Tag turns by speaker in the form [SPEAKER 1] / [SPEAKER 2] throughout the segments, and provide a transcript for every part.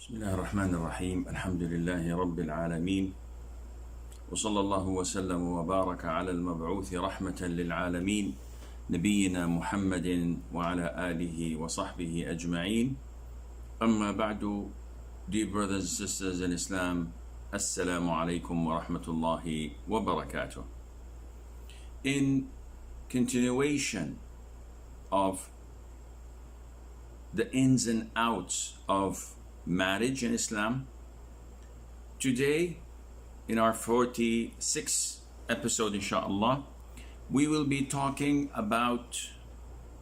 [SPEAKER 1] بسم الله الرحمن الرحيم الحمد لله رب العالمين وصلى الله وسلم وبارك على المبعوث رحمة للعالمين نبينا محمد وعلى آله وصحبه أجمعين. أما بعد, dear brothers and sisters in Islam, Assalamu alaikum wa rahmatullahi wa barakatuh. In continuation of the ins and outs of marriage in Islam, today in our 46th episode inshallah, we will be talking about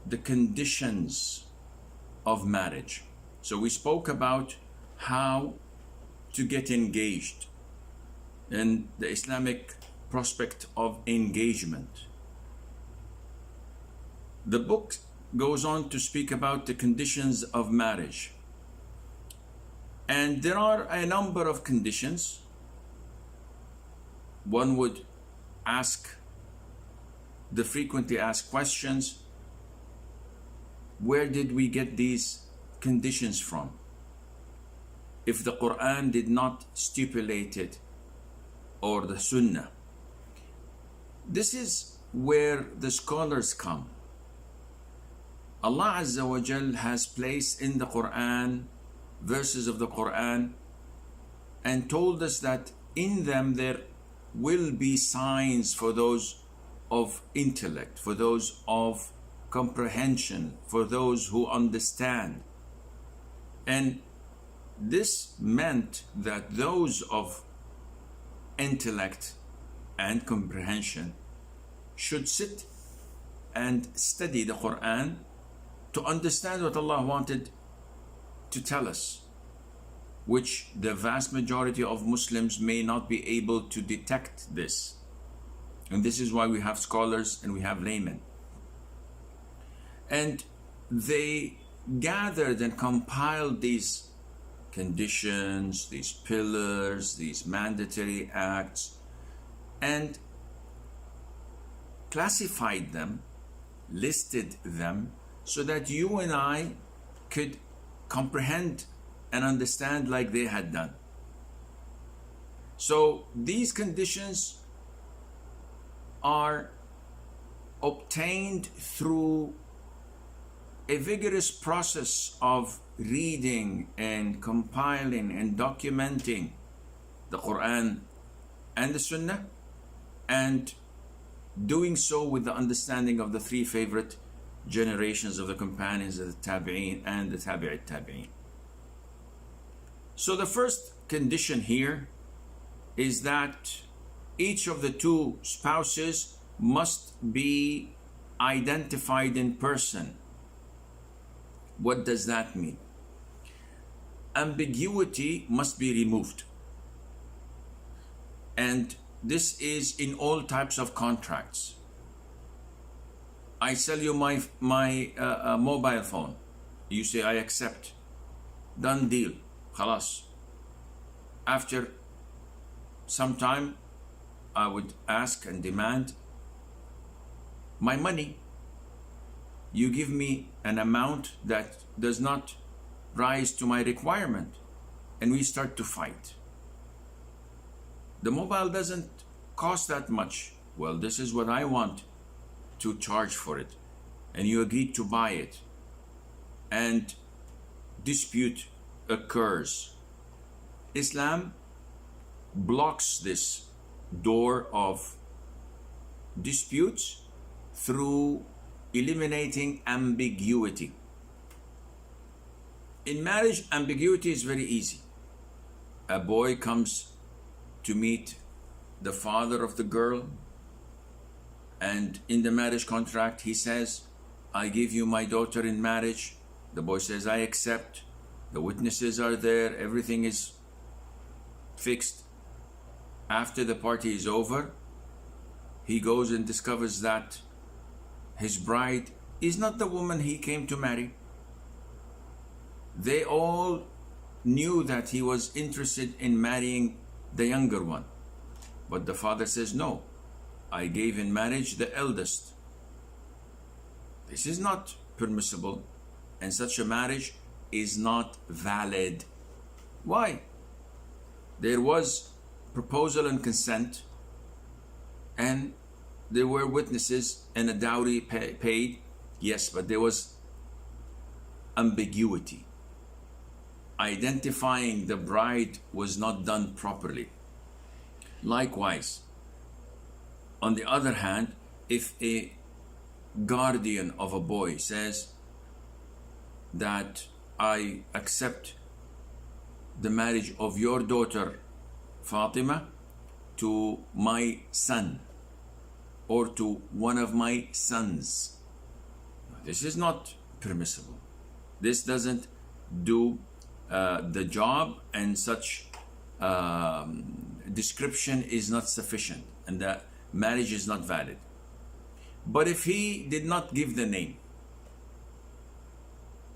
[SPEAKER 1] the conditions of marriage. So we spoke about how to get engaged and the Islamic prospect of engagement. The book goes on to speak about the conditions of marriage. And there are a number of conditions. One would ask the frequently asked questions: where did we get these conditions from? If the Quran did not stipulate it, or the Sunnah. This is where the scholars come. Allah Azza wa Jal has placed in the Quran verses of the Quran and told us that in them there will be signs for those of intellect, for those of comprehension, for those who understand. And this meant that those of intellect and comprehension should sit and study the Quran to understand what Allah wanted to tell us, which the vast majority of Muslims may not be able to detect this. And this is why we have scholars and we have laymen. And they gathered and compiled these conditions, these pillars, these mandatory acts, and classified them, listed them, so that you and I could comprehend and understand like they had done. So these conditions are obtained through a vigorous process of reading and compiling and documenting the Quran and the Sunnah, and doing so with the understanding of the three favorite generations of the companions of the Tabi'een and the Tabi'it Tabi'een. So the first condition here is that each of the two spouses must be identified in person. What does that mean? Ambiguity must be removed. And this is in all types of contracts. I sell you my mobile phone. You say, I accept. Done deal. Khalas. After some time, I would ask and demand my money. You give me an amount that does not rise to my requirement, and we start to fight. The mobile doesn't cost that much. Well, this is what I want to charge for it, and you agreed to buy it, and dispute occurs. Islam blocks this door of disputes through eliminating ambiguity. In marriage, ambiguity is very easy. A boy comes to meet the father of the girl, and in the marriage contract he says, I give you my daughter in marriage. The boy says, I accept. The witnesses are there, everything is fixed. After the party is over, he goes and discovers that his bride is not the woman he came to marry. They all knew that he was interested in marrying the younger one, but the father says, no, I gave in marriage the eldest. This is not permissible, and such a marriage is not valid. Why? There was proposal and consent, and there were witnesses and a dowry paid. Yes, but there was ambiguity. Identifying the bride was not done properly. Likewise, on the other hand, if a guardian of a boy says that I accept the marriage of your daughter Fatima to my son or to one of my sons, this is not permissible. This doesn't do the job, and such description is not sufficient, and the marriage is not valid. But if he did not give the name,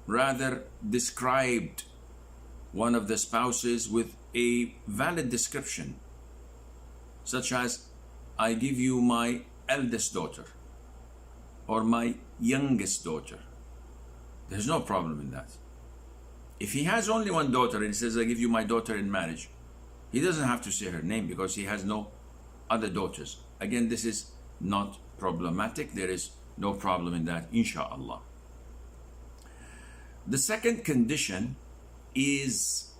[SPEAKER 1] rather described one of the spouses with a valid description, such as, I give you my eldest daughter or my youngest daughter, there's no problem in that. If he has only one daughter and he says, I give you my daughter in marriage, he doesn't have to say her name because he has no other daughters. Again, this is not problematic. There is no problem in that, inshallah. The second condition is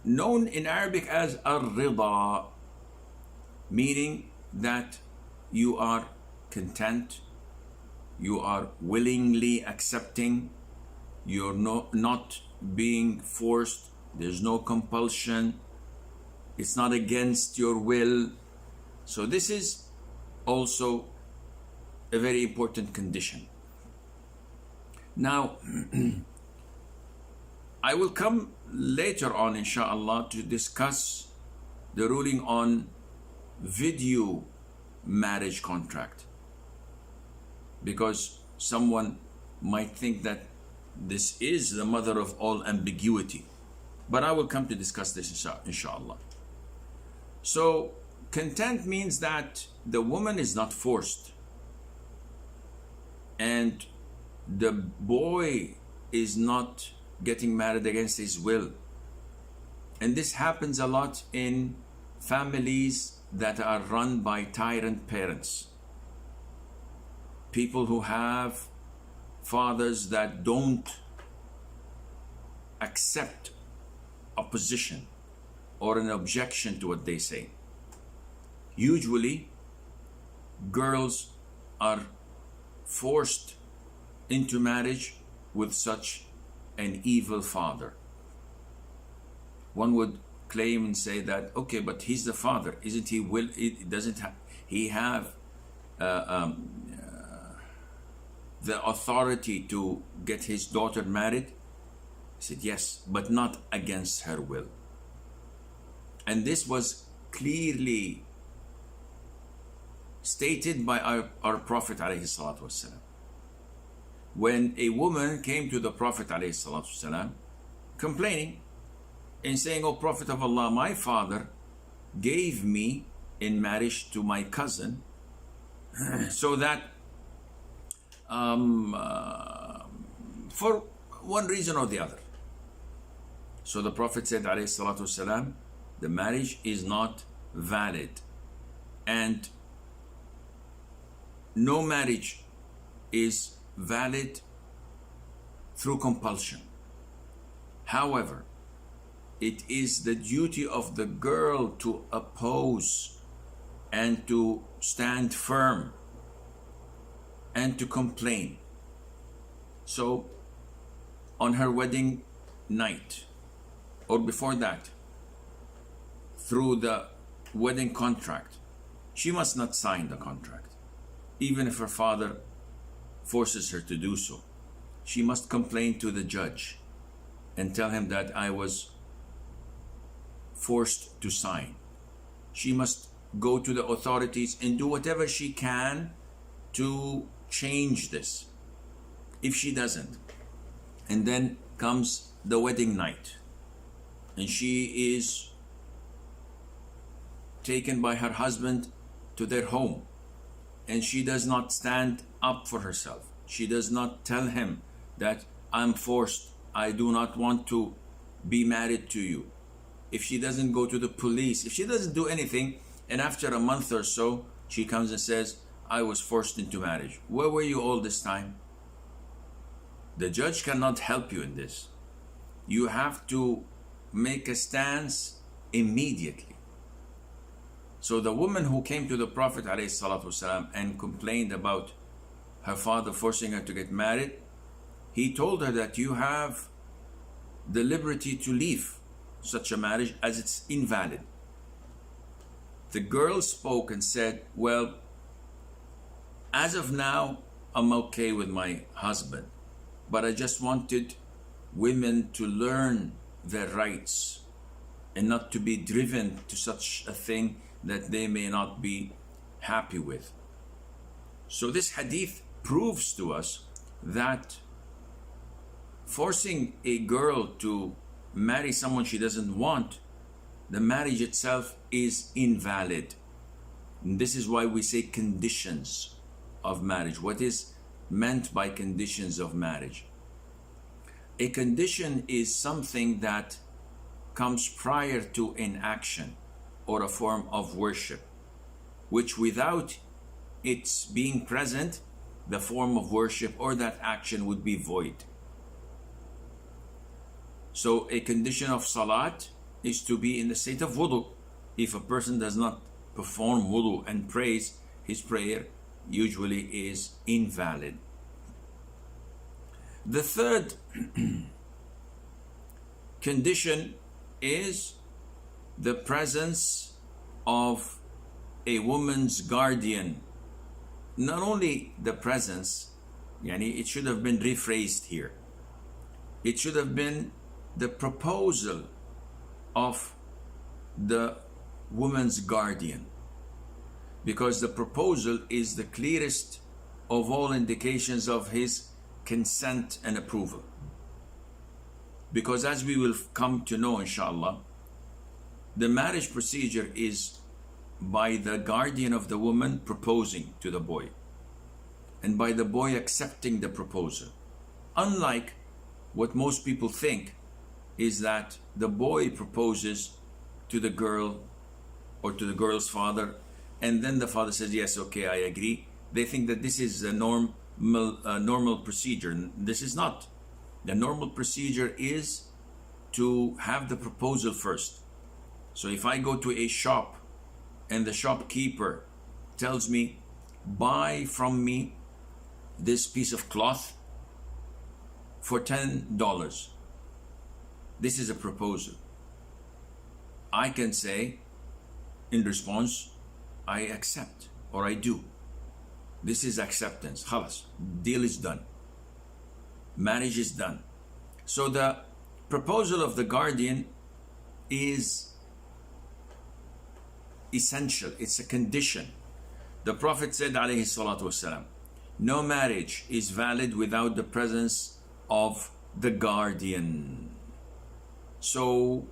[SPEAKER 1] known in Arabic as ar-rida, meaning that you are content, you are willingly accepting, you're not being forced, there's no compulsion, it's not against your will. So this is also a very important condition. Now, I will come later on, inshallah, to discuss the ruling on video marriage contract, because someone might think that this is the mother of all ambiguity. But I will come to discuss this, inshallah. So, content means that the woman is not forced, and the boy is not getting married against his will. And this happens a lot in families that are run by tyrant parents. People who have fathers that don't accept opposition or an objection to what they say. Usually, girls are forced into marriage with such an evil father. One would claim and say that, okay, but he's the father, isn't he? Doesn't he have the authority to get his daughter married? He said, yes, but not against her will. And this was clearly stated by our Prophet ﷺ. When a woman came to the Prophet ﷺ complaining and saying, "O Prophet of Allah, my father gave me in marriage to my cousin so that for one reason or the other." So the Prophet said, ﷺ, the marriage is not valid, and no marriage is valid through compulsion. However, it is the duty of the girl to oppose and to stand firm and to complain. So on her wedding night or before that, through the wedding contract, she must not sign the contract, even if her father forces her to do so. She must complain to the judge and tell him that I was forced to sign. She must go to the authorities and do whatever she can to change this. If she doesn't, and then comes the wedding night, and she is taken by her husband to their home, and she does not stand up for herself. She does not tell him that I'm forced I do not want to be married to you. If she doesn't go to the police, if she doesn't do anything, and after a month or so, she comes and says, I was forced into marriage. Where were you all this time? The judge cannot help you in this. You have to make a stance immediately. So the woman who came to the Prophet ﷺ and complained about her father forcing her to get married, he told her that you have the liberty to leave such a marriage as it's invalid. The girl spoke and said, well, as of now, I'm okay with my husband, but I just wanted women to learn their rights and not to be driven to such a thing that they may not be happy with. So this hadith proves to us that forcing a girl to marry someone she doesn't want, the marriage itself is invalid. And this is why we say conditions of marriage. What is meant by conditions of marriage? A condition is something that comes prior to an action or a form of worship, which without its being present, the form of worship or that action would be void. So a condition of salat is to be in the state of wudu. If a person does not perform wudu and prays, his prayer usually is invalid. The third condition is the presence of a woman's guardian. Not only the presence, it should have been rephrased here. It should have been the proposal of the woman's guardian, because the proposal is the clearest of all indications of his consent and approval. Because as we will come to know, inshallah, the marriage procedure is by the guardian of the woman proposing to the boy, and by the boy accepting the proposal. Unlike what most people think, is that the boy proposes to the girl or to the girl's father, and then the father says, yes, okay, I agree. They think that this is a normal procedure. This is not. The normal procedure is to have the proposal first. So if I go to a shop and the shopkeeper tells me, buy from me this piece of cloth for $10. This is a proposal. I can say in response, I accept, or I do. This is acceptance. Khalas, deal is done. Marriage is done. So the proposal of the guardian is essential. It's a condition. The Prophet said, alayhi salatu wasalam, no marriage is valid without the presence of the guardian. So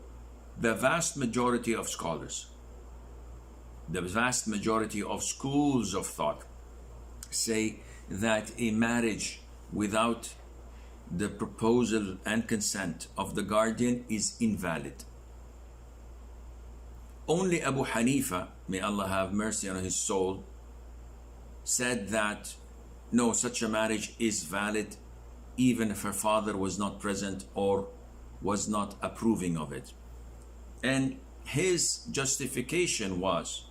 [SPEAKER 1] the vast majority of scholars, the vast majority of schools of thought say that a marriage without the proposal and consent of the guardian is invalid. Only Abu Hanifa, may Allah have mercy on his soul, said that no, such a marriage is valid even if her father was not present or was not approving of it. And his justification was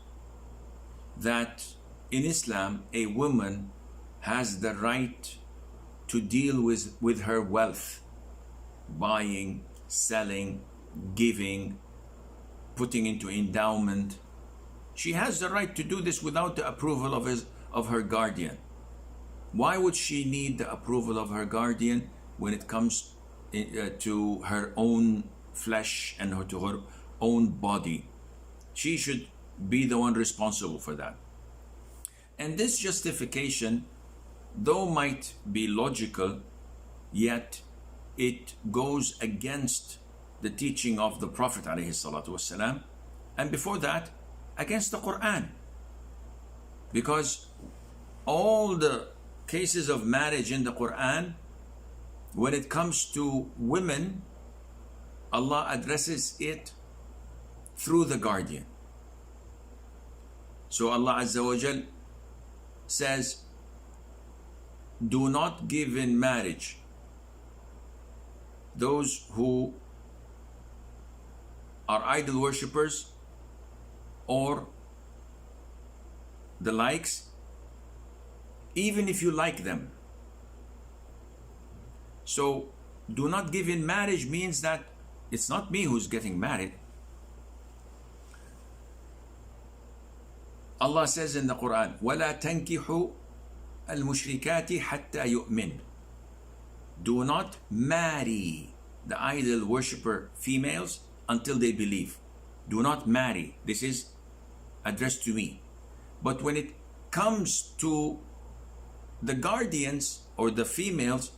[SPEAKER 1] that in Islam, a woman has the right to deal with her wealth, buying, selling, giving, putting into endowment. She has the right to do this without the approval of her guardian. Why would she need the approval of her guardian when it comes to her own flesh and to her own body? She should be the one responsible for that. And this justification, though might be logical, yet it goes against the teaching of the Prophet ﷺ, and before that, against the Quran. Because all the cases of marriage in the Quran When it comes to women, Allah addresses it through the guardian. So Allah Azza wa Jal says, do not give in marriage those who are idol worshippers or the likes, even if you like them. So do not give in marriage means that it's not me who's getting married. Allah says in the Quran, وَلَا تَنْكِحُوا الْمُشْرِكَاتِ حَتَّى يُؤْمِنْ. Do not marry the idol worshipper females until they believe. Do not marry. This is addressed to me. But when it comes to the guardians or the females,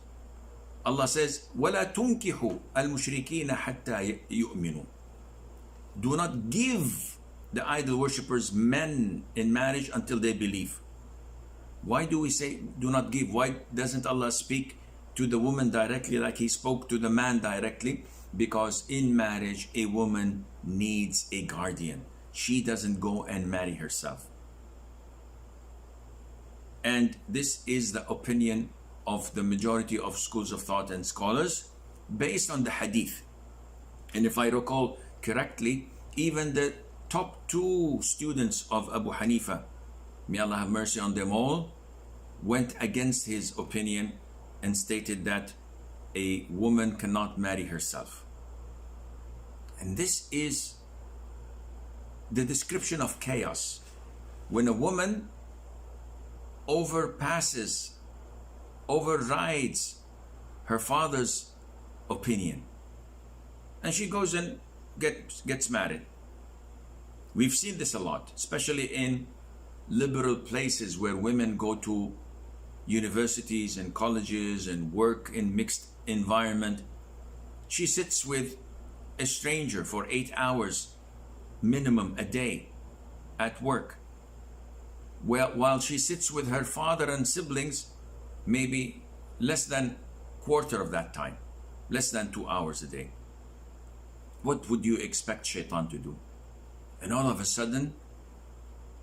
[SPEAKER 1] Allah says, وَلَا تُنْكِحُوا الْمُشْرِكِينَ حَتَّى يُؤْمِنُوا. Do not give the idol worshippers men in marriage until they believe. Why do we say do not give? Why doesn't Allah speak to the woman directly like He spoke to the man directly? Because in marriage, a woman needs a guardian. She doesn't go and marry herself. And this is the opinion of the majority of schools of thought and scholars based on the hadith. And if I recall correctly, even the top 2 students of Abu Hanifa, may Allah have mercy on them all, went against his opinion and stated that a woman cannot marry herself. And this is the description of chaos. When a woman overrides her father's opinion and she goes and gets married. We've seen this a lot, especially in liberal places where women go to universities and colleges and work in mixed environment. She sits with a stranger for 8 hours minimum a day at work, while she sits with her father and siblings maybe less than quarter of that time, less than 2 hours a day. What would you expect Shaitan to do? And all of a sudden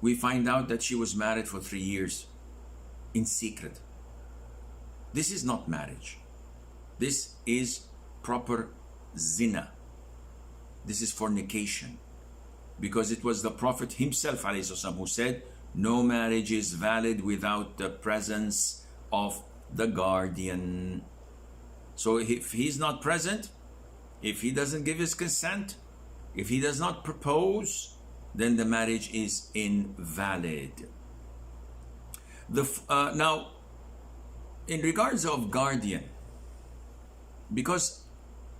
[SPEAKER 1] we find out that she was married for 3 years in secret. This is not marriage. This is proper zina. This is fornication. Because it was the Prophet himself ﷺ who said, no marriage is valid without the presence of the guardian. So if he's not present, if he doesn't give his consent, if he does not propose, then the marriage is invalid. Now, in regards of guardian, because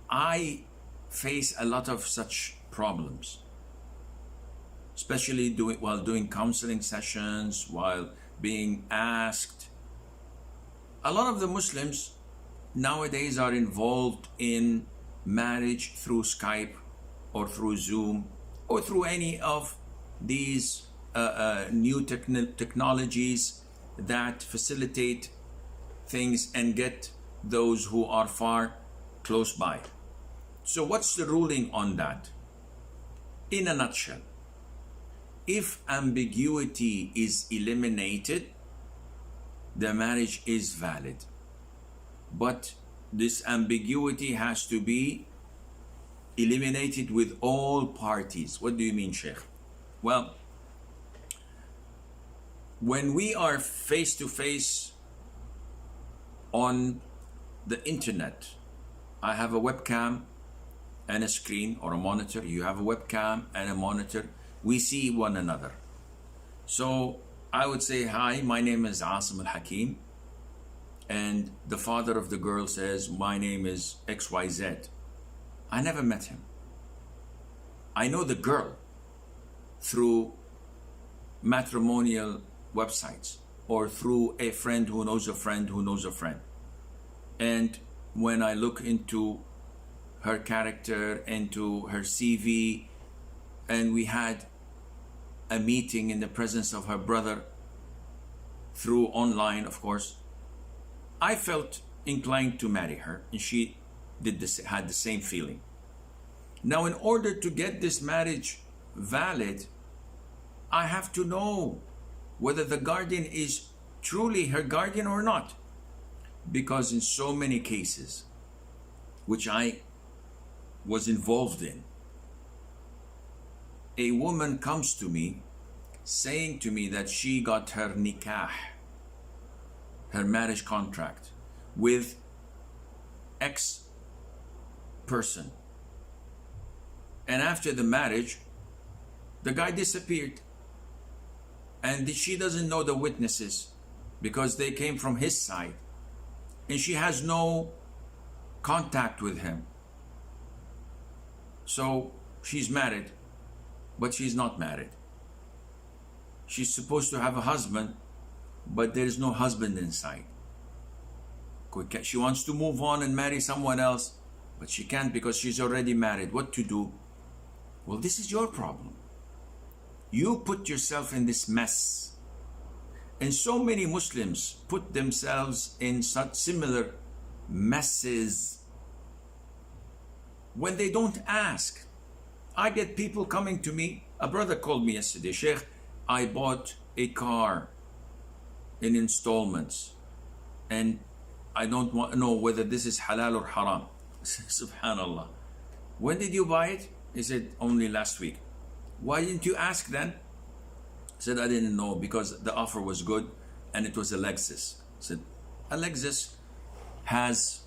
[SPEAKER 1] I face a lot of such problems, especially while doing counseling sessions, while being asked. A lot of the Muslims nowadays are involved in marriage through Skype or through Zoom or through any of these new technologies that facilitate things and get those who are far close by. So what's the ruling on that? In a nutshell, if ambiguity is eliminated, the marriage is valid. But this ambiguity has to be eliminated with all parties. What do you mean, Sheikh? Well, when we are face to face on the internet, I have a webcam and a screen or a monitor. You have a webcam and a monitor. We see one another. So I would say, hi, my name is Asim al-Hakim. And the father of the girl says, my name is XYZ. I never met him. I know the girl through matrimonial websites or through a friend who knows a friend who knows a friend. And when I look into her character, into her CV, and we had a meeting in the presence of her brother through online, of course, I felt inclined to marry her, and she had the same feeling. Now, in order to get this marriage valid, I have to know whether the guardian is truly her guardian or not. Because in so many cases, which I was involved in, a woman comes to me saying to me that she got her nikah, her marriage contract, with X person. And after the marriage, the guy disappeared. And she doesn't know the witnesses because they came from his side. And she has no contact with him. So she's married, but she's not married. She's supposed to have a husband, but there is no husband inside. She wants to move on and marry someone else, but she can't because she's already married. What to do? Well, this is your problem. You put yourself in this mess. And so many Muslims put themselves in such similar messes when they don't ask. I get people coming to me. A brother called me yesterday, Sheikh, I bought a car in installments and I don't know whether this is halal or haram. Subhanallah. When did you buy it? He said, only last week. Why didn't you ask then? I said, I didn't know because the offer was good and it was a Lexus. I said, a Lexus has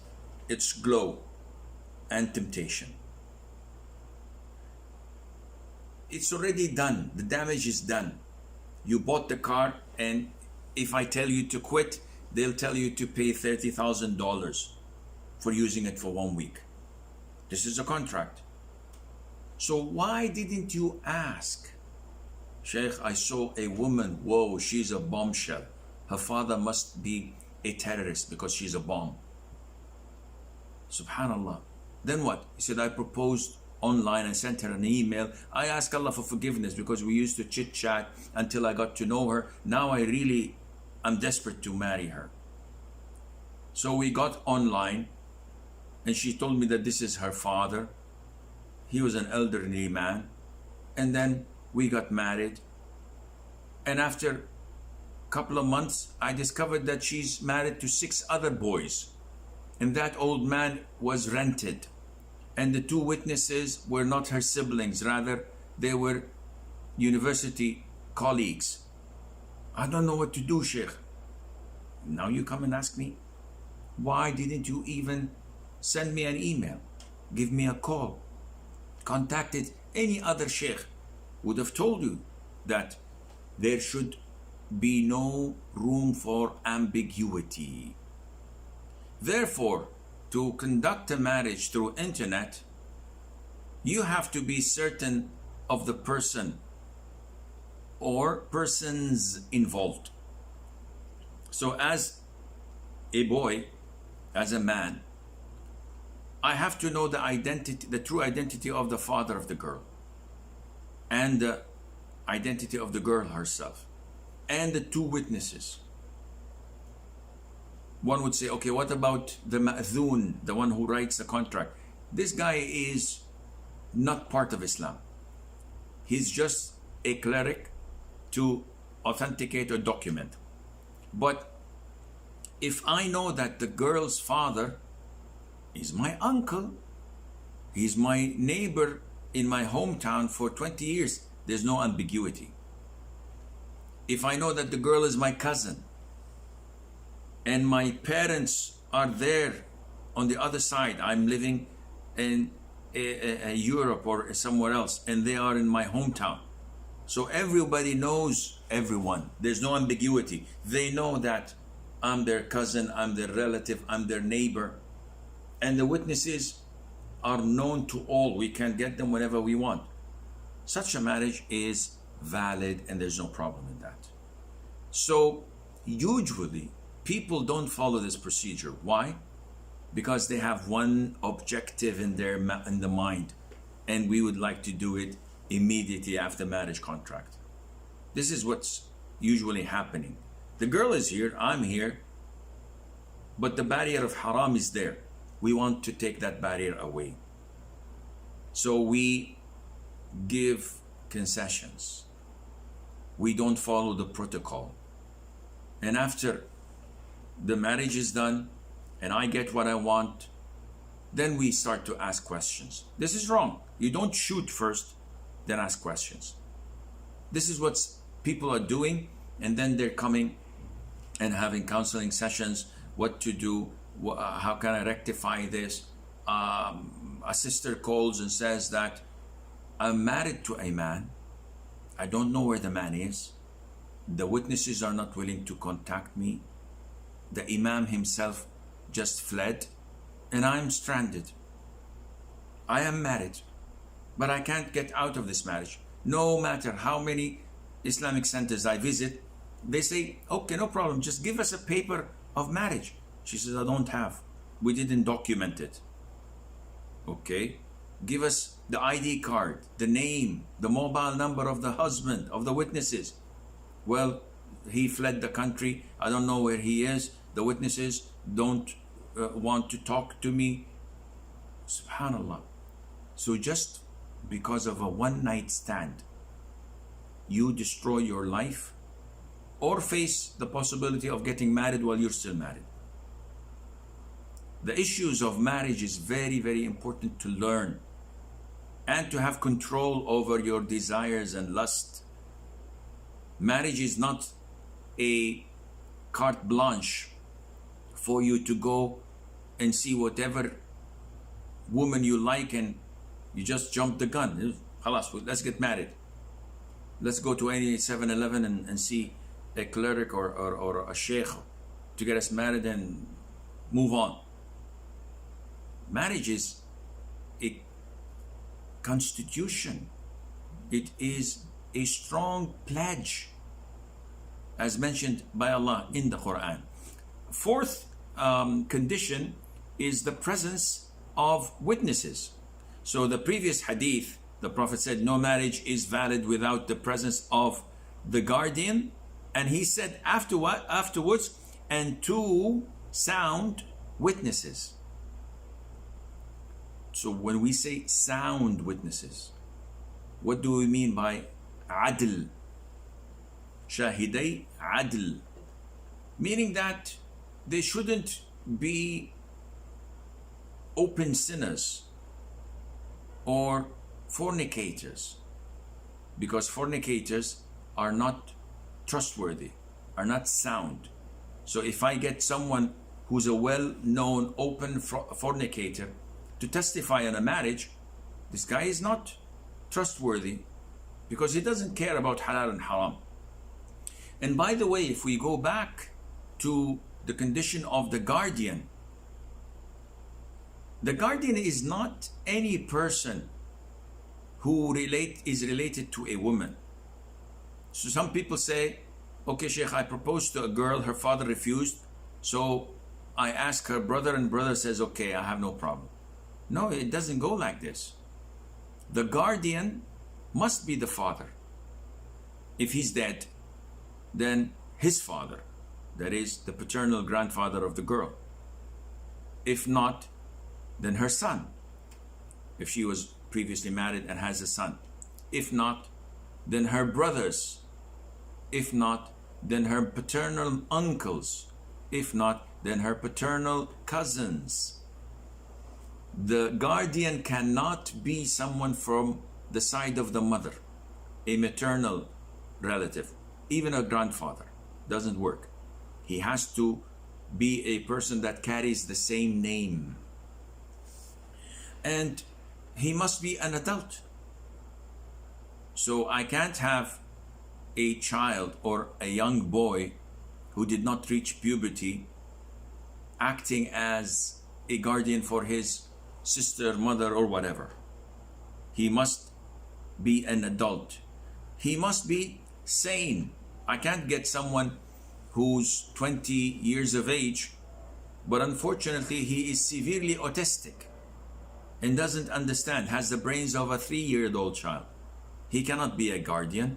[SPEAKER 1] its glow and temptation. It's already done. The damage is done. You bought the car, and if I tell you to quit, they'll tell you to pay $30,000 for using it for 1 week. This is a contract. So why didn't you ask? Sheikh, I saw a woman, whoa, she's a bombshell. Her father must be a terrorist because she's a bomb. Subhanallah. Then what? He said, I proposed online and sent her an email. I asked Allah for forgiveness because we used to chit chat until I got to know her. Now I'm desperate to marry her. So we got online and she told me that this is her father. He was an elderly man. And then we got married. And after a couple of months, I discovered that she's married to 6 other boys. And that old man was rented. And the 2 witnesses were not her siblings, rather they were university colleagues. I don't know what to do, Sheikh. Now you come and ask me, why didn't you even send me an email, give me a call, contacted any other Sheikh? Would have told you that there should be no room for ambiguity. Therefore, to conduct a marriage through internet, you have to be certain of the person or persons involved. So as a boy, as a man, I have to know the identity, the true identity of the father of the girl, and the identity of the girl herself, and the 2 witnesses. One would say, okay, what about the ma'dhoon, the one who writes the contract? This guy is not part of Islam. He's just a cleric to authenticate a document. But if I know that the girl's father is my uncle, he's my neighbor in my hometown for 20 years, there's no ambiguity. If I know that the girl is my cousin, and my parents are there on the other side, I'm living in Europe or somewhere else, and they are in my hometown. So everybody knows everyone. There's no ambiguity. They know that I'm their cousin, I'm their relative, I'm their neighbor. And the witnesses are known to all. We can get them whenever we want. Such a marriage is valid and there's no problem in that. So usually, people don't follow this procedure. Why? Because they have one objective in the mind, and we would like to do it immediately after marriage contract. This is what's usually happening. The girl is here, I'm here, but the barrier of haram is there. We want to take that barrier away. So we give concessions. We don't follow the protocol. And after the marriage is done and I get what I want, then we start to ask questions. This is wrong. You don't shoot first, then ask questions. This is what people are doing, and then they're coming and having counseling sessions, what to do, how can I rectify this. A sister calls and says that I'm married to a man. I don't know where the man is. The witnesses are not willing to contact me. The imam himself just fled, and I'm stranded. I am married, but I can't get out of this marriage. No matter how many Islamic centers I visit, they say, okay, no problem, just give us a paper of marriage. She says, I don't have. We didn't document it. Okay, give us the ID card, the name, the mobile number of the husband, of the witnesses. Well, he fled the country. I don't know where he is. The witnesses don't want to talk to me. Subhanallah. So just because of a one-night stand, you destroy your life or face the possibility of getting married while you're still married. The issues of marriage is very, very important to learn and to have control over your desires and lust. Marriage is not a carte blanche for you to go and see whatever woman you like and you just jump the gun. Khalas, let's get married. Let's go to any 7-Eleven and see a cleric or a sheikh to get us married and move on. Marriage is a constitution. It is a strong pledge, as mentioned by Allah in the Quran. Fourth condition is the presence of witnesses. So the previous hadith, the Prophet said no marriage is valid without the presence of the guardian, and he said afterwards, and two sound witnesses. So when we say sound witnesses, what do we mean by adl? Shahiday adl, meaning that they shouldn't be open sinners or fornicators, because fornicators are not trustworthy, are not sound. So if I get someone who's a well-known open fornicator to testify in a marriage, this guy is not trustworthy because he doesn't care about halal and haram. And by the way, if we go back to the condition of the guardian is not any person who is related to a woman. So some people say, okay, Sheikh, I proposed to a girl, her father refused, so I asked her brother, and brother says, okay, I have no problem. No, it doesn't go like this. The guardian must be the father. If he's dead, then his father, that is the paternal grandfather of the girl. If not, then her son, if she was previously married and has a son. If not, then her brothers. If not, then her paternal uncles. If not, then her paternal cousins. The guardian cannot be someone from the side of the mother, a maternal relative, even a grandfather. Doesn't work. He has to be a person that carries the same name. And he must be an adult. So I can't have a child or a young boy who did not reach puberty acting as a guardian for his sister, mother, or whatever. He must be an adult. He must be sane. I can't get someone who's 20 years of age, but unfortunately he is severely autistic and doesn't understand, has the brains of a 3-year-old child. He cannot be a guardian.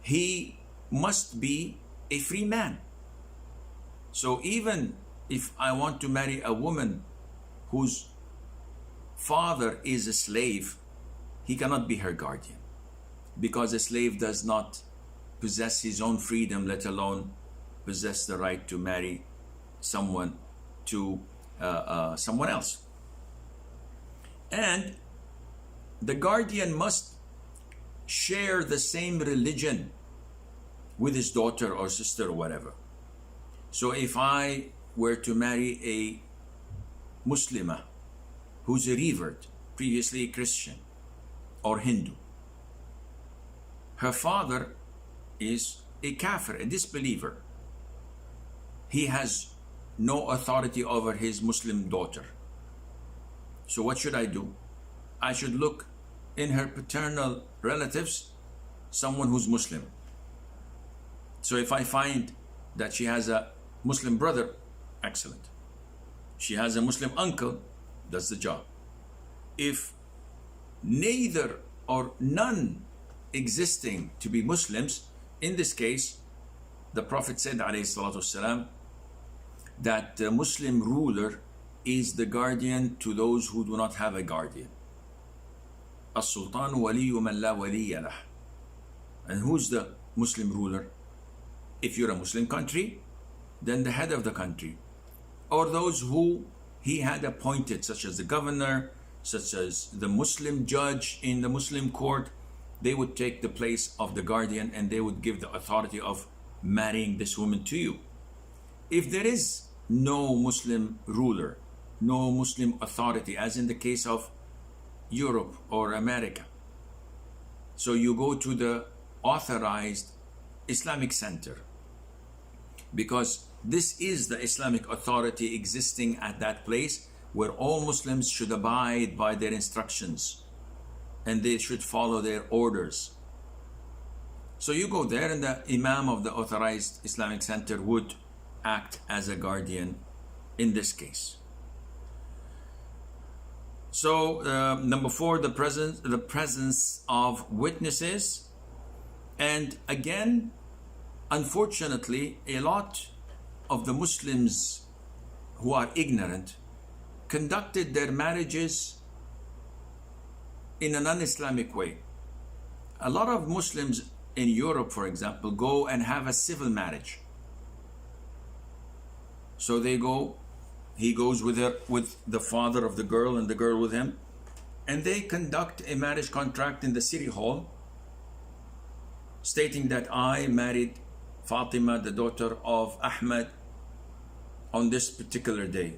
[SPEAKER 1] He must be a free man. So even if I want to marry a woman whose father is a slave, he cannot be her guardian, because a slave does not possess his own freedom, let alone possess the right to marry someone to someone else. And the guardian must share the same religion with his daughter or sister or whatever. So if I were to marry a Muslimah who's a revert, previously a Christian or Hindu, her father is a kafir, a disbeliever. He has no authority over his Muslim daughter. So what should I do? I should look in her paternal relatives, someone who's Muslim. So if I find that she has a Muslim brother, excellent. She has a Muslim uncle, does the job. If neither or none existing to be Muslims, in this case, the Prophet said, alayhi salatu wasalam, that the Muslim ruler is the guardian to those who do not have a guardian. As-sultan waliyu man la waliya lah. And who's the Muslim ruler? If you're a Muslim country, then the head of the country, or those who he had appointed, such as the governor, such as the Muslim judge in the Muslim court, they would take the place of the guardian and they would give the authority of marrying this woman to you. If there is no Muslim ruler, no Muslim authority, as in the case of Europe or America, so you go to the authorized Islamic center, because this is the Islamic authority existing at that place, where all Muslims should abide by their instructions and they should follow their orders. So you go there, and the Imam of the authorized Islamic center would act as a guardian in this case. So number 4, the presence of witnesses. And again, unfortunately, a lot of the Muslims who are ignorant conducted their marriages in a non-Islamic way. A lot of Muslims in Europe, for example, go and have a civil marriage. So they go, he goes with the father of the girl and the girl with him, and they conduct a marriage contract in the city hall, stating that I married Fatima, the daughter of Ahmed, on this particular day.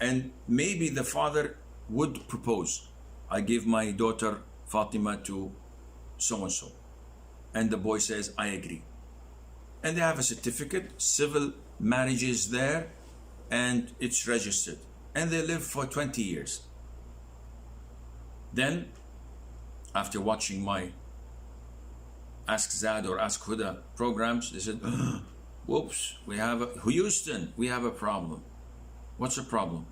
[SPEAKER 1] And maybe the father would propose, I give my daughter Fatima to so-and-so. And the boy says, I agree. And they have a certificate, civil marriage is there, and it's registered. And they live for 20 years. Then, after watching my Ask Zad or Ask Huda programs, they said, whoops, Houston, we have a problem. What's the problem?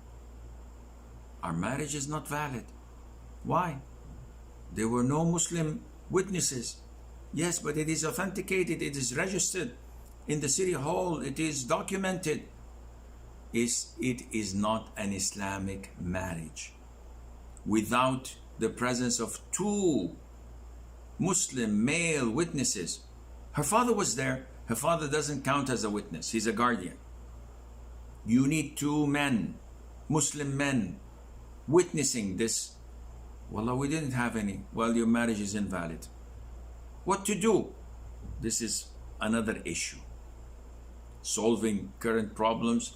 [SPEAKER 1] Our marriage is not valid. Why? There were no Muslim witnesses. Yes, but it is authenticated, it is registered in the city hall, it is documented. It is not an Islamic marriage without the presence of 2 Muslim male witnesses. Her father was there. Her father doesn't count as a witness. He's a guardian. You need 2 men, Muslim men, witnessing this. Wallah, we didn't have any. Well, your marriage is invalid. What to do? This is another issue. Solving current problems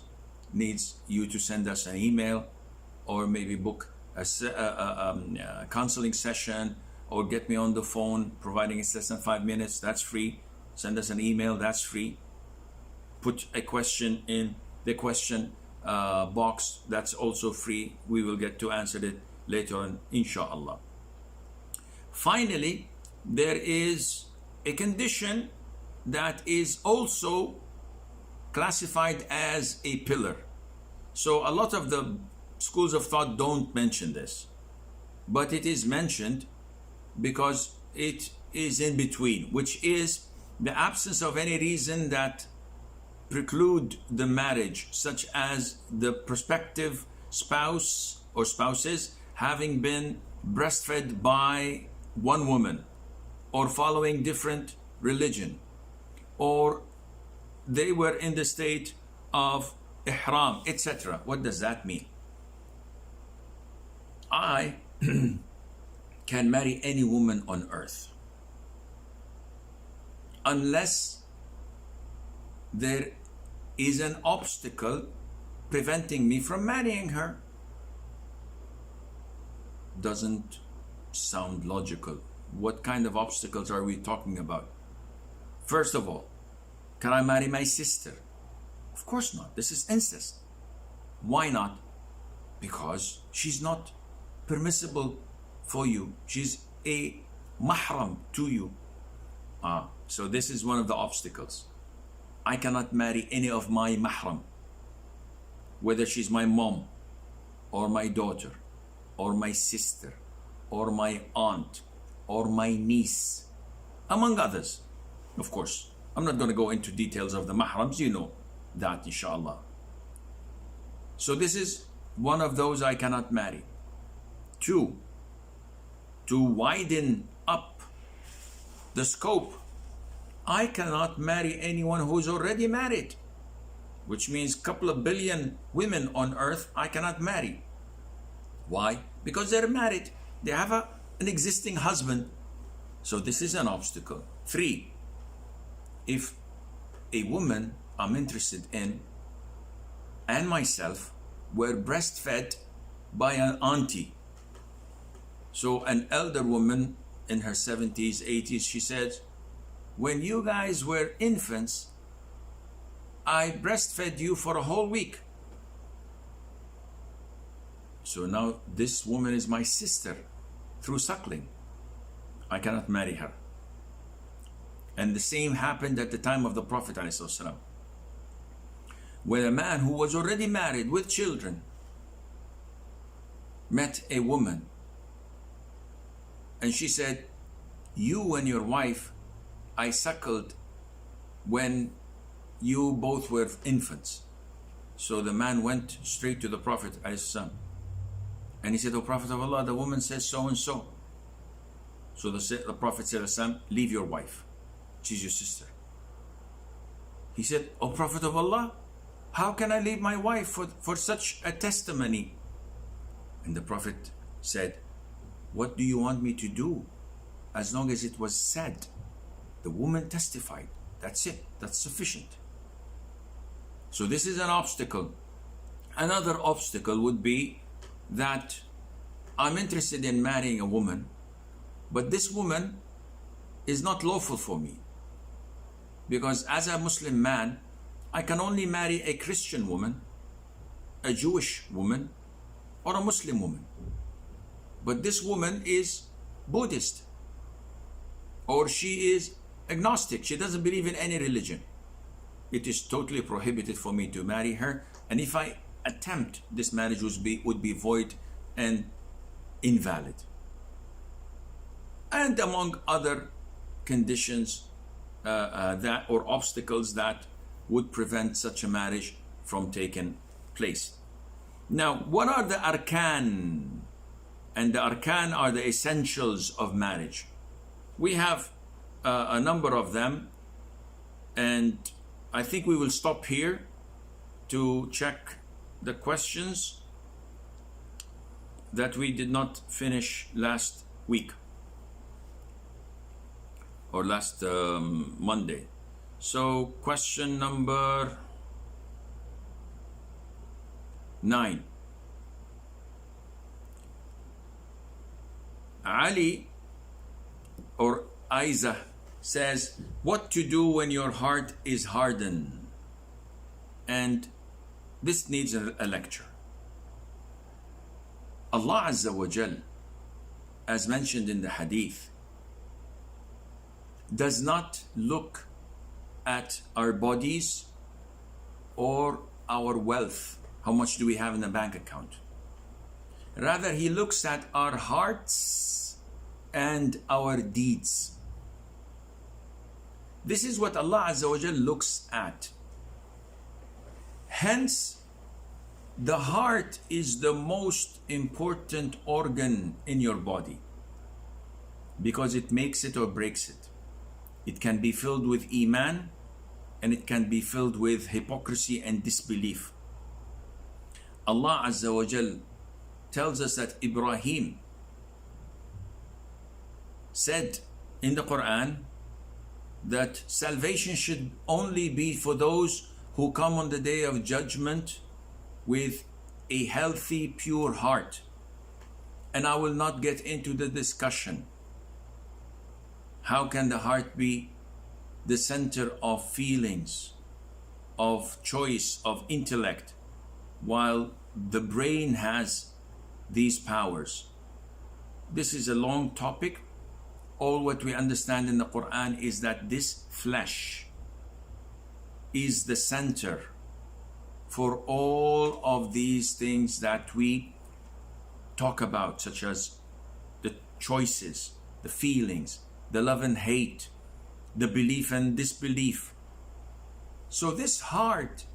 [SPEAKER 1] needs you to send us an email, or maybe book a counseling session, or get me on the phone, providing it's less than 5 minutes, that's free. Send us an email, that's free. Put a question in the question box, that's also free. We will get to answer it later on, inshallah. Finally, there is a condition that is also classified as a pillar. So a lot of the schools of thought don't mention this, but it is mentioned because it is in between, which is the absence of any reason that preclude the marriage, such as the prospective spouse or spouses having been breastfed by one woman, or following different religion, or they were in the state of ihram, etc. What does that mean? I can marry any woman on earth unless there is an obstacle preventing me from marrying her. Doesn't sound logical. What kind of obstacles are we talking about? First of all, can I marry my sister? Of course not. This is incest. Why not? Because she's not permissible for you. She's a mahram to you. So this is one of the obstacles. I cannot marry any of my mahram, whether she's my mom or my daughter or my sister or my aunt or my niece, among others. Of course, I'm not going to go into details of the mahrams, you know that, inshallah. So this is one of those I cannot marry. Two, to widen up the scope, I cannot marry anyone who's already married, which means a couple of billion women on earth I cannot marry. Why? Because they're married. They have an existing husband. So this is an obstacle. Three, if a woman I'm interested in and myself were breastfed by an auntie, so an elder woman in her 70s, 80s, she said, when you guys were infants, I breastfed you for a whole week. So now this woman is my sister through suckling. I cannot marry her. And the same happened at the time of the Prophet ﷺ, where a man who was already married with children met a woman, and she said, you and your wife I suckled when you both were infants. So the man went straight to the Prophet ﷺ, and he said, O Prophet of Allah, the woman says so and so. So the Prophet ﷺ, leave your wife, she's your sister. He said, O Prophet of Allah, how can I leave my wife for such a testimony? And the Prophet said, what do you want me to do? As long as it was said, the woman testified, that's it, that's sufficient. So this is an obstacle. Another obstacle would be that I'm interested in marrying a woman, but this woman is not lawful for me, because as a Muslim man, I can only marry a Christian woman, a Jewish woman, or a Muslim woman. But this woman is Buddhist, or she is agnostic, she doesn't believe in any religion. It is totally prohibited for me to marry her, and if I attempt, this marriage would be void and invalid. And among other conditions that or obstacles that would prevent such a marriage from taking place. Now, what are the arkan? And the arkan are the essentials of marriage. We have a number of them, and I think we will stop here to check the questions that we did not finish last week or last Monday. So question number 9. Ali or Aiza says, what to do when your heart is hardened? And this needs a lecture. Allah Azza wa Jal, as mentioned in the hadith, does not look at our bodies or our wealth. How much do we have in the bank account? Rather, He looks at our hearts and our deeds. This is what Allah Azza wa Jal looks at. Hence, the heart is the most important organ in your body because it makes it or breaks it. It can be filled with iman and it can be filled with hypocrisy and disbelief. Allah Azza wa Jal tells us that Ibrahim said in the Quran that salvation should only be for those who come on the day of judgment with a healthy, pure heart. And I will not get into the discussion. How can the heart be the center of feelings, of choice, of intellect, while the brain has these powers? This is a long topic. All what we understand in the Quran is that this flesh is the center for all of these things that we talk about, such as the choices, the feelings, the love and hate, the belief and disbelief. So this heart,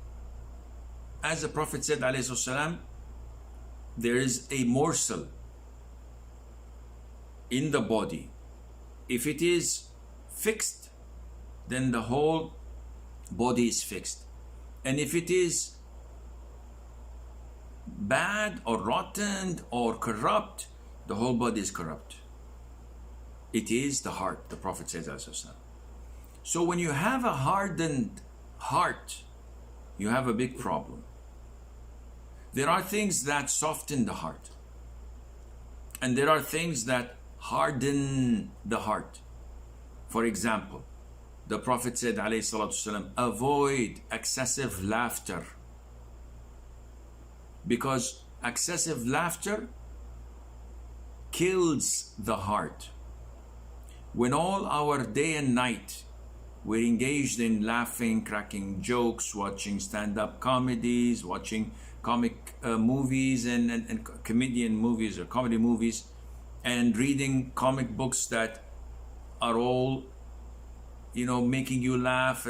[SPEAKER 1] as the Prophet said, ﷺ, there is a morsel in the body. If it is fixed, then the whole body is fixed. And if it is bad or rotten or corrupt, the whole body is corrupt. It is the heart, the Prophet says. So when you have a hardened heart, you have a big problem. There are things that soften the heart, and there are things that harden the heart. For example, the Prophet said, ﷺ, avoid excessive laughter, because excessive laughter kills the heart. When all our day and night we're engaged in laughing, cracking jokes, watching stand-up comedies, watching comic movies and comedian movies or comedy movies, and reading comic books that are all, making you laugh,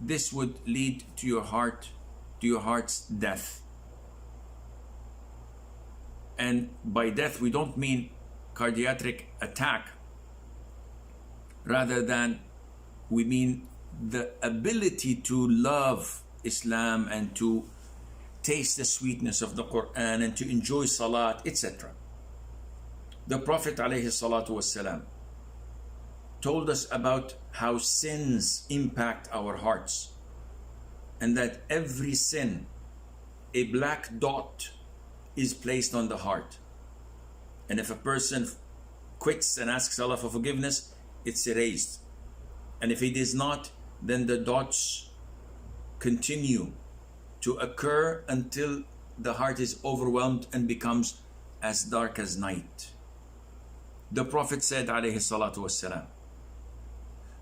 [SPEAKER 1] this would lead to your heart's death. And by death, we don't mean cardiac attack, rather than we mean the ability to love Islam and to taste the sweetness of the Quran and to enjoy salat, etc. The Prophet ﷺ told us about how sins impact our hearts, and that every sin, a black dot is placed on the heart. And if a person quits and asks Allah for forgiveness, it's erased. And if he does not, then the dots continue to occur until the heart is overwhelmed and becomes as dark as night. The Prophet said, ﷺ,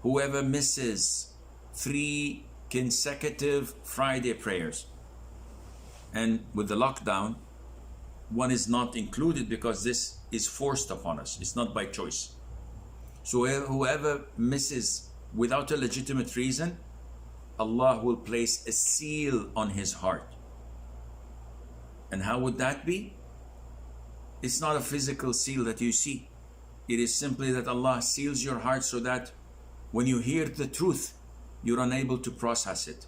[SPEAKER 1] whoever misses 3 consecutive Friday prayers, and with the lockdown, one is not included because this is forced upon us, it's not by choice. So whoever misses without a legitimate reason, Allah will place a seal on his heart. And how would that be? It's not a physical seal that you see. It is simply that Allah seals your heart so that when you hear the truth, you're unable to process it.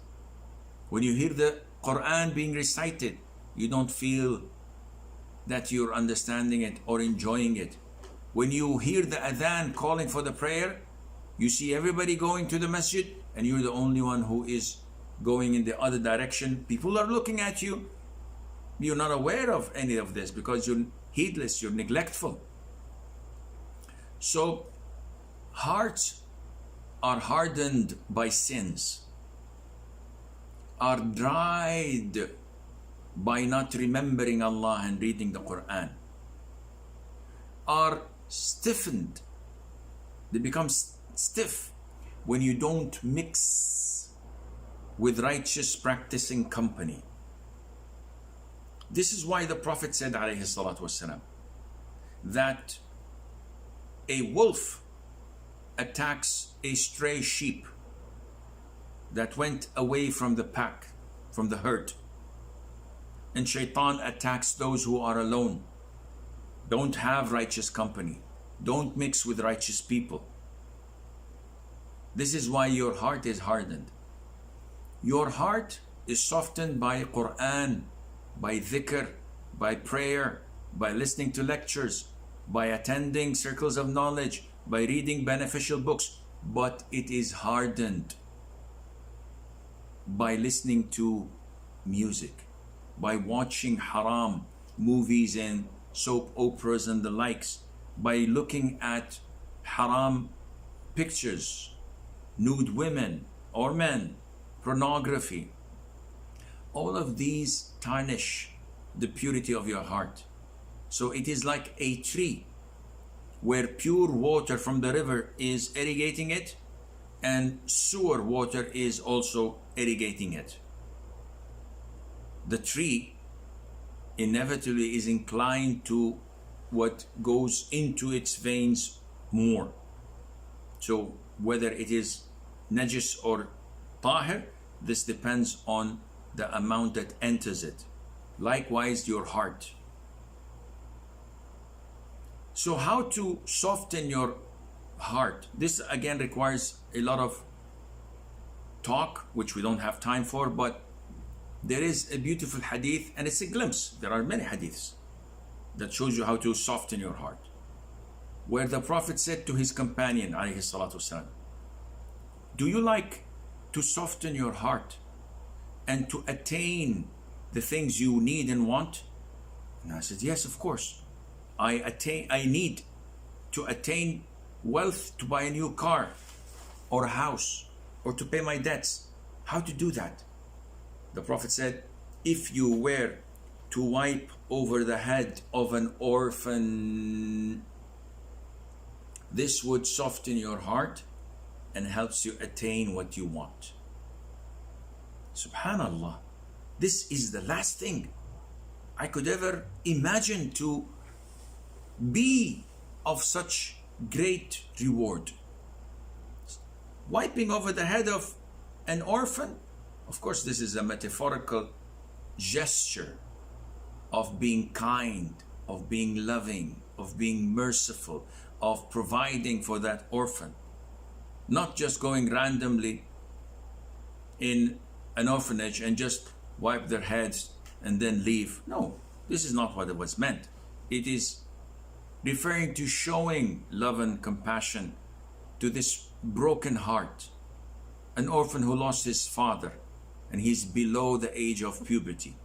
[SPEAKER 1] When you hear the Quran being recited, you don't feel that you're understanding it or enjoying it. When you hear the adhan calling for the prayer, you see everybody going to the masjid and you're the only one who is going in the other direction. People are looking at you. You're not aware of any of this because you're heedless, you're neglectful. So hearts are hardened by sins, are dried by not remembering Allah and reading the Quran, are stiffened, they become stiff when you don't mix with righteous practicing company. This is why the Prophet said ﷺ, that a wolf attacks a stray sheep that went away from the pack, from the herd. And shaitan attacks those who are alone, don't have righteous company, don't mix with righteous people. This is why your heart is hardened. Your heart is softened by Quran, by dhikr, by prayer, by listening to lectures, by attending circles of knowledge, by reading beneficial books. But it is hardened by listening to music, by watching haram movies and soap operas and the likes, by looking at haram pictures, nude women or men, pornography. All of these tarnish the purity of your heart. So it is like a tree where pure water from the river is irrigating it, and sewer water is also irrigating it. The tree inevitably is inclined to what goes into its veins more. So whether it is najis or tahir, this depends on the amount that enters it. Likewise, your heart. So how to soften your heart? This again requires a lot of talk, which we don't have time for, but there is a beautiful hadith, and it's a glimpse. There are many hadiths that shows you how to soften your heart, where the Prophet said to his companion, alayhi salatu wasalam, do you like to soften your heart and to attain the things you need and want? And I said, yes, of course. I need to attain wealth to buy a new car or a house or to pay my debts. How to do that? The Prophet said, if you were to wipe over the head of an orphan, this would soften your heart and helps you attain what you want. Subhanallah, this is the last thing I could ever imagine to be of such great reward. Wiping over the head of an orphan, of course this is a metaphorical gesture of being kind, of being loving, of being merciful, of providing for that orphan. Not just going randomly in an orphanage and just wipe their heads and then leave. No, this is not what it was meant. It is referring to showing love and compassion to this broken heart, an orphan who lost his father and he's below the age of puberty,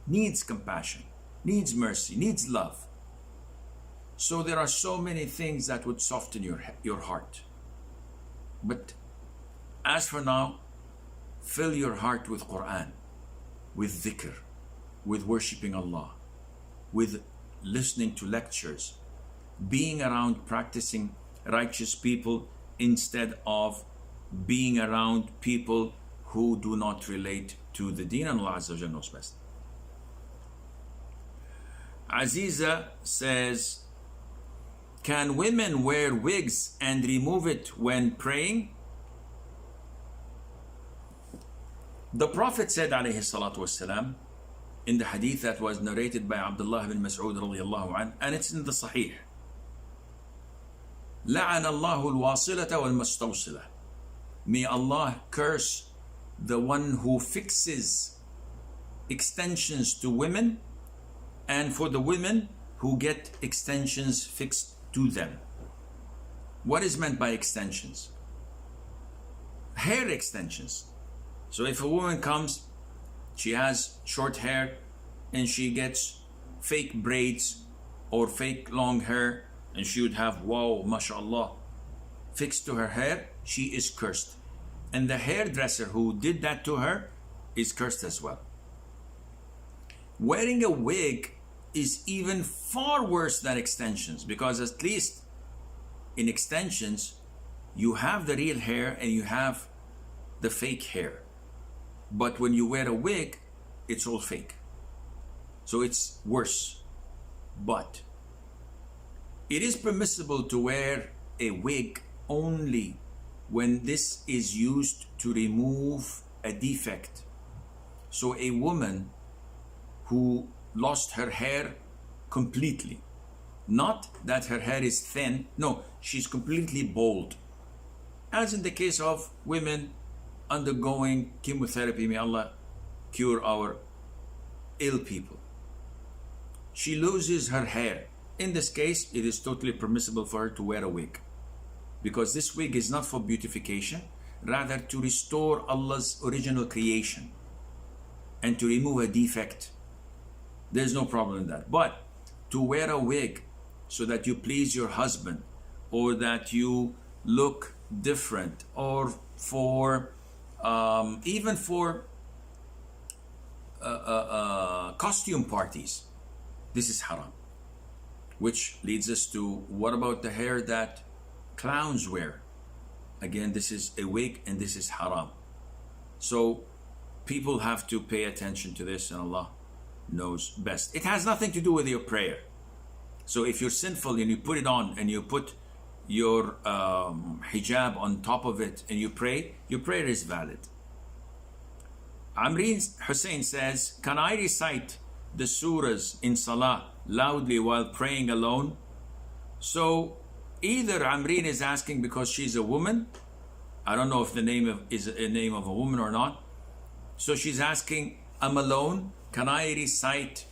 [SPEAKER 1] needs compassion, needs mercy, needs love. So there are so many things that would soften your heart. But as for now, fill your heart with Quran, with dhikr, with worshipping Allah, with listening to lectures, being around practicing righteous people instead of being around people who do not relate to the deen, and Allah Azza wa Jalla knows best. Aziza says, can women wear wigs and remove it when praying? The Prophet said, alayhi salatu wasalam, in the hadith that was narrated by Abdullah bin Mas'ud radiyallahu anh, and it's in the Sahih, لَعَنَ اللَّهُ الْوَاصِلَةَ وَالْمُسْتَوْصِلَةَ. May Allah curse the one who fixes extensions to women, and for the women who get extensions fixed to them. What is meant by extensions? Hair extensions. So if a woman comes, she has short hair and she gets fake braids or fake long hair, and she would have, wow, mashallah, fixed to her hair, she is cursed. And the hairdresser who did that to her is cursed as well. Wearing a wig is even far worse than extensions, because at least in extensions you have the real hair and you have the fake hair. But when you wear a wig, it's all fake. So it's worse. But it is permissible to wear a wig only when this is used to remove a defect. So a woman who lost her hair completely. Not that her hair is thin, no, she's completely bald. As in the case of women undergoing chemotherapy, may Allah cure our ill people. She loses her hair. In this case, it is totally permissible for her to wear a wig, because this wig is not for beautification, rather to restore Allah's original creation and to remove a defect. There's no problem in that. But to wear a wig so that you please your husband, or that you look different, or for even for costume parties, this is haram. Which leads us to, what about the hair that clowns wear? Again, this is a wig and this is haram. So people have to pay attention to this, and Allah knows best. It has nothing to do with your prayer. So if you're sinful and you put it on and you put your hijab on top of it and you pray, your prayer is valid. Amreen Hussein says, can I recite the surahs in salah loudly while praying alone? So either Amreen is asking because she's a woman. I don't know if the name is a name of a woman or not. So she's asking, I'm alone, can I recite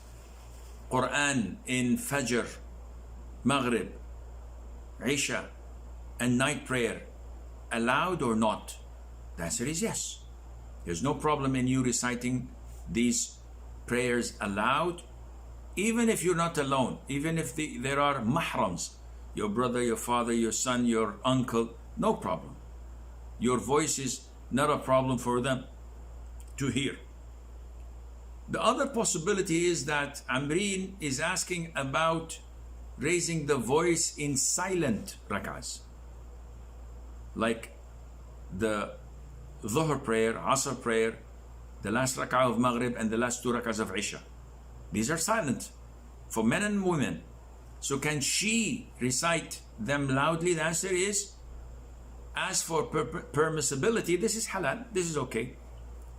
[SPEAKER 1] Quran in Fajr, Maghrib, Isha and night prayer aloud or not? The answer is yes. There's no problem in you reciting these prayers aloud, even if you're not alone, even if there are mahrams, your brother, your father, your son, your uncle, no problem. Your voice is not a problem for them to hear. The other possibility is that Amreen is asking about raising the voice in silent rak'ahs, like the Dhuhr prayer, Asr prayer, the last rak'ah of Maghrib and the last 2 rak'ahs of Isha. These are silent for men and women. So can she recite them loudly? The answer is, as for permissibility, this is halal, this is okay.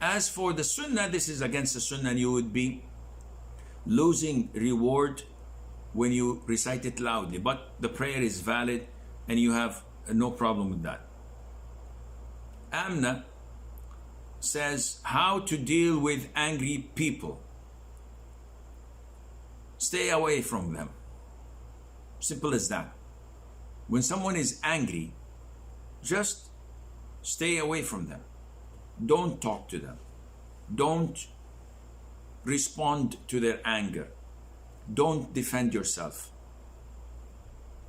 [SPEAKER 1] As for the sunnah, this is against the sunnah, and you would be losing reward when you recite it loudly. But the prayer is valid and you have no problem with that. Amna says, how to deal with angry people? Stay away from them. Simple as that. When someone is angry, just stay away from them. Don't talk to them. Don't respond to their anger. Don't defend yourself.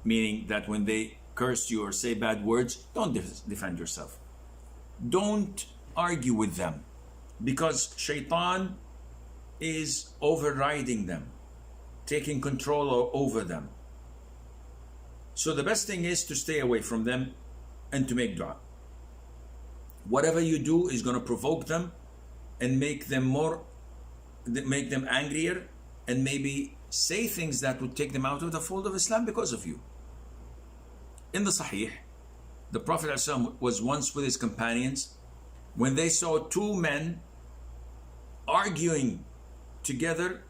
[SPEAKER 1] Meaning that when they curse you or say bad words, don't defend yourself. Don't argue with them, because shaitan is overriding them, taking control over them. So the best thing is to stay away from them and to make dua. Whatever you do is going to provoke them and make them angrier, and maybe say things that would take them out of the fold of Islam because of you. In the Sahih, the Prophet ﷺ was once with his companions when they saw 2 men arguing together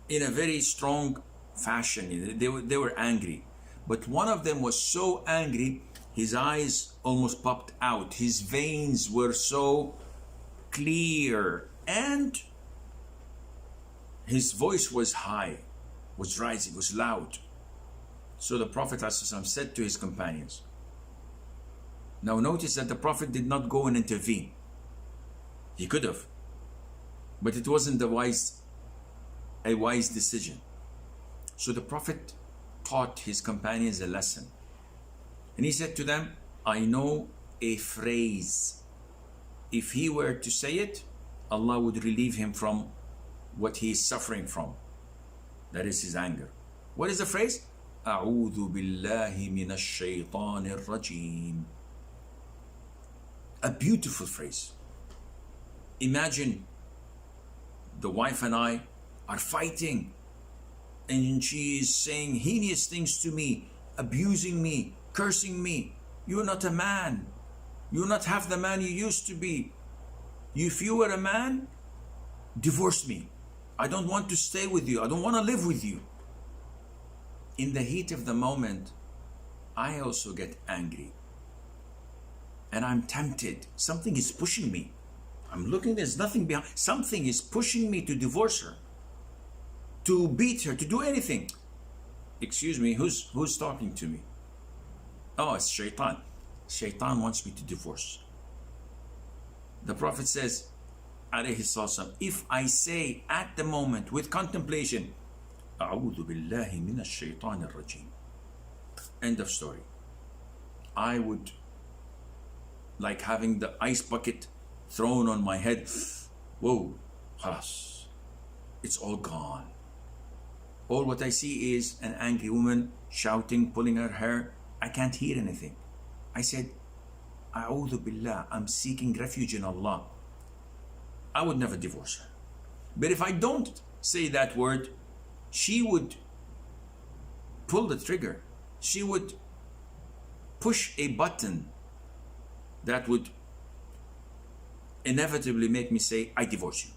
[SPEAKER 1] in a very strong fashion. They were angry, but one of them was so angry his eyes almost popped out. His veins were so clear and his voice was high, was rising, was loud. So the Prophet ﷺ said to his companions, now notice that the Prophet did not go and intervene. He could have, but it wasn't a wise decision. So the Prophet taught his companions a lesson. And he said to them, I know a phrase. If he were to say it, Allah would relieve him from what he is suffering from. That is his anger. What is the phrase? أعوذ بالله من الشيطان الرجيم. A beautiful phrase. Imagine the wife and I are fighting and she is saying heinous things to me, abusing me, cursing me. You're not a man. You're not half the man you used to be. If you were a man, divorce me. I don't want to stay with you. I don't want to live with you. In the heat of the moment, I also get angry. And I'm tempted. Something is pushing me. I'm looking, there's nothing behind. Something is pushing me to divorce her, to beat her, to do anything. Excuse me, who's talking to me? Oh, it's Shaitan. Shaitan wants me to divorce. The Prophet says, alayhi salam, if I say at the moment with contemplation, أعوذ بالله من الشيطان الرجيم. End of story. I would, like having the ice bucket thrown on my head. Whoa, khalas. It's all gone. All what I see is an angry woman shouting, pulling her hair. I can't hear anything. I said, A'udhu billah, I'm seeking refuge in Allah. I would never divorce her. But if I don't say that word, she would pull the trigger. She would push a button that would inevitably make me say, I divorce you.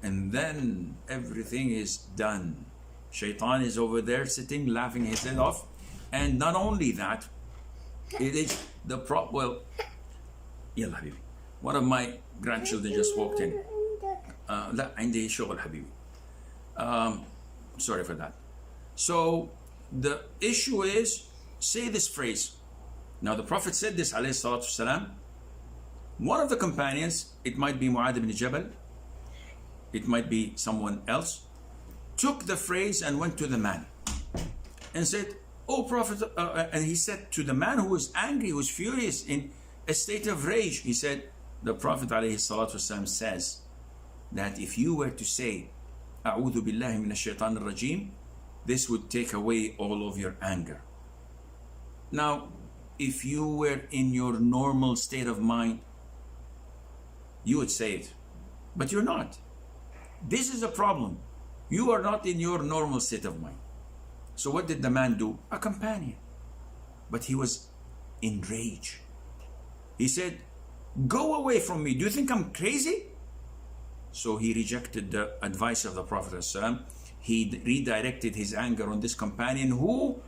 [SPEAKER 1] And then everything is done. Shaitan is over there sitting, laughing his head off. And not only that, it is the well, يلا حبيبي. One of my grandchildren just walked in. لا عندي شغل حبيبي. Sorry for that. So the issue is, say this phrase. Now the Prophet said this, alayhi salatu wasalam. One of the companions, it might be Mu'adh ibn Jabal, it might be someone else, took the phrase and went to the man and said, oh Prophet, and he said to the man who was angry, who was furious, in a state of rage, he said, the Prophet ﷺ says that if you were to say, A'udhu billahi minash shaitanir rajim, this would take away all of your anger. Now, if you were in your normal state of mind, you would say it, but you're not. This is a problem. You are not in your normal state of mind. So what did the man do? A companion. But he was in rage. He said, go away from me. Do you think I'm crazy? So he rejected the advice of the Prophet ﷺ. He redirected his anger on this companion, who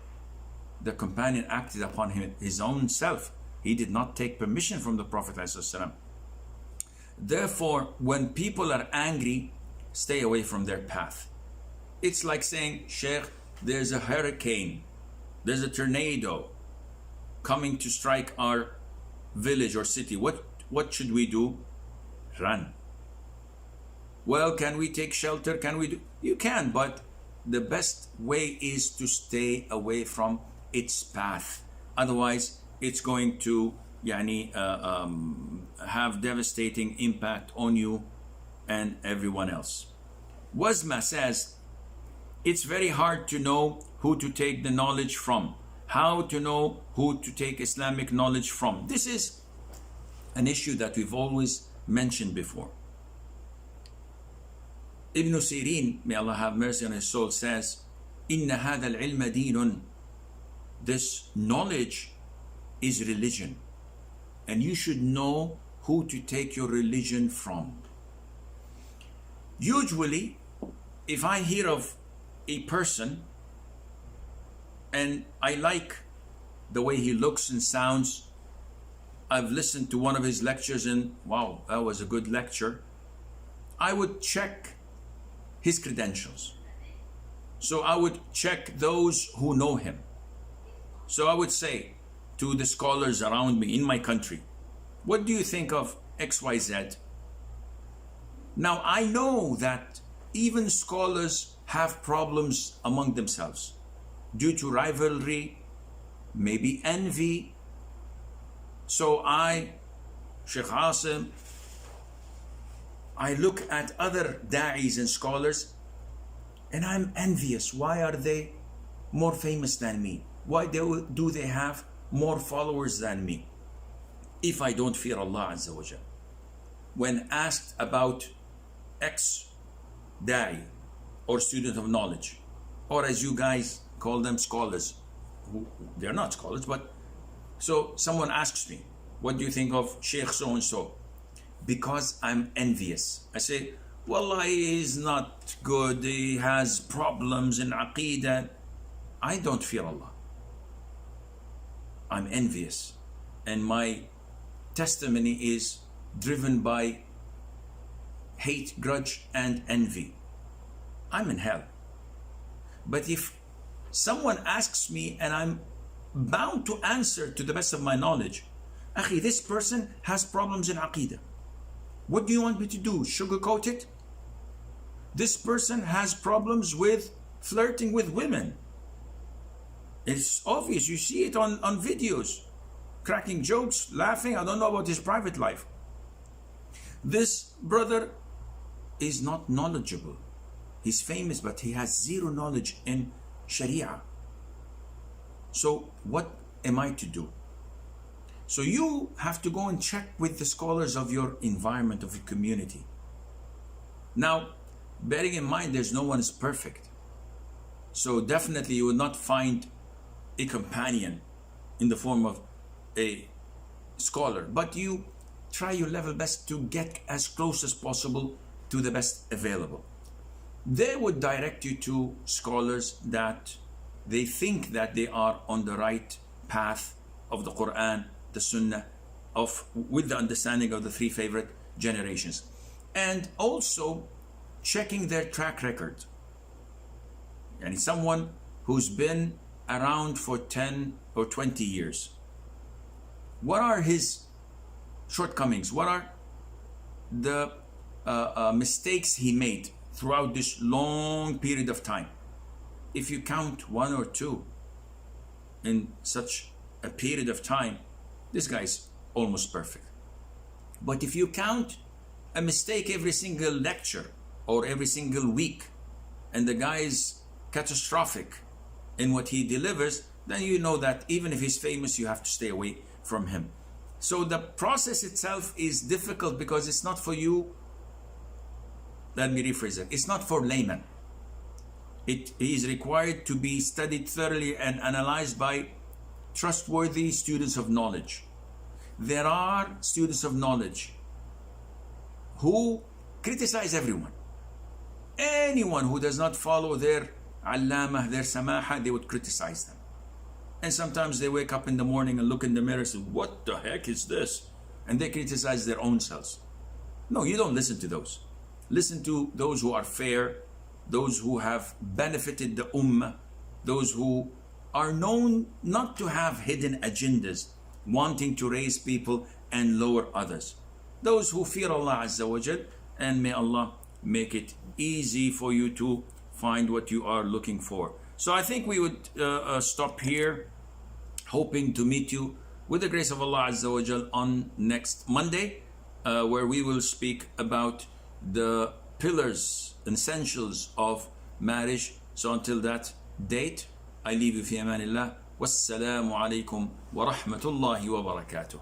[SPEAKER 1] the companion acted upon his own self. He did not take permission from the Prophet ﷺ. Therefore, when people are angry, stay away from their path. It's like saying, Sheikh, there's a hurricane, there's a tornado coming to strike our village or city. What should we do? Run. Well, can we take shelter? Can we do? You can, but the best way is to stay away from its path. Otherwise, it's going to have devastating impact on you and everyone else. Wazma says, it's very hard to know who to take the knowledge from. How to know who to take Islamic knowledge from. This is an issue that we've always mentioned before. Ibn Sirin, may Allah have mercy on his soul, says, Inna hadha al-ilma dinun. This knowledge is religion. And you should know who to take your religion from. Usually, if I hear of a person and I like the way he looks and sounds, I've listened to one of his lectures and wow, that was a good lecture, I would check his credentials. So I would check those who know him. So I would say to the scholars around me in my country, what do you think of XYZ? Now I know that even scholars have problems among themselves due to rivalry, maybe envy. So Sheikh Asim, I look at other da'is and scholars and I'm envious. Why are they more famous than me? Why do they have more followers than me? If I don't fear Allah Azza wa Jal. When asked about X da'i or student of knowledge, or as you guys call them, scholars, they're not scholars, but so someone asks me, what do you think of Sheikh so and so? Because I'm envious. I say, Wallah, he's not good, he has problems in Aqidah. I don't fear Allah. I'm envious. And my testimony is driven by hate, grudge, and envy. I'm in hell. But if someone asks me and I'm bound to answer to the best of my knowledge, Akhi, this person has problems in Aqidah. What do you want me to do? Sugarcoat it? This person has problems with flirting with women. It's obvious. You see it on videos. Cracking jokes, laughing. I don't know about his private life. This brother is not knowledgeable. He's famous, but he has zero knowledge in Sharia. So what am I to do? So you have to go and check with the scholars of your environment, of your community. Now, bearing in mind there's no one is perfect. So definitely you will not find a companion in the form of a scholar, but you try your level best to get as close as possible to the best available. They would direct you to scholars that they think that they are on the right path of the Quran, the Sunnah, with the understanding of the three favorite generations, and also checking their track record. And someone who's been around for 10 or 20 years. What are his shortcomings? What are the mistakes he made throughout this long period of time? If you count one or two in such a period of time, this guy's almost perfect. But if you count a mistake every single lecture or every single week, and the guy is catastrophic in what he delivers, then you know that even if he's famous, you have to stay away from him. So the process itself is difficult because it's not for you. Let me rephrase it. It's not for laymen. It is required to be studied thoroughly and analyzed by trustworthy students of knowledge. There are students of knowledge who criticize everyone. Anyone who does not follow their allamah, their samaha, they would criticize them. And sometimes they wake up in the morning and look in the mirror and say, what the heck is this? And they criticize their own selves. No, you don't listen to those. Listen to those who are fair, those who have benefited the ummah, those who are known not to have hidden agendas, wanting to raise people and lower others. Those who fear Allah Azza wa Jal, and may Allah make it easy for you to find what you are looking for. So I think we would stop here, hoping to meet you with the grace of Allah Azza wa Jal on next Monday, where we will speak about the pillars and essentials of marriage. So until that date, I leave you fi amanillah. Wassalamu alaikum wa rahmatullahi wa barakatuh.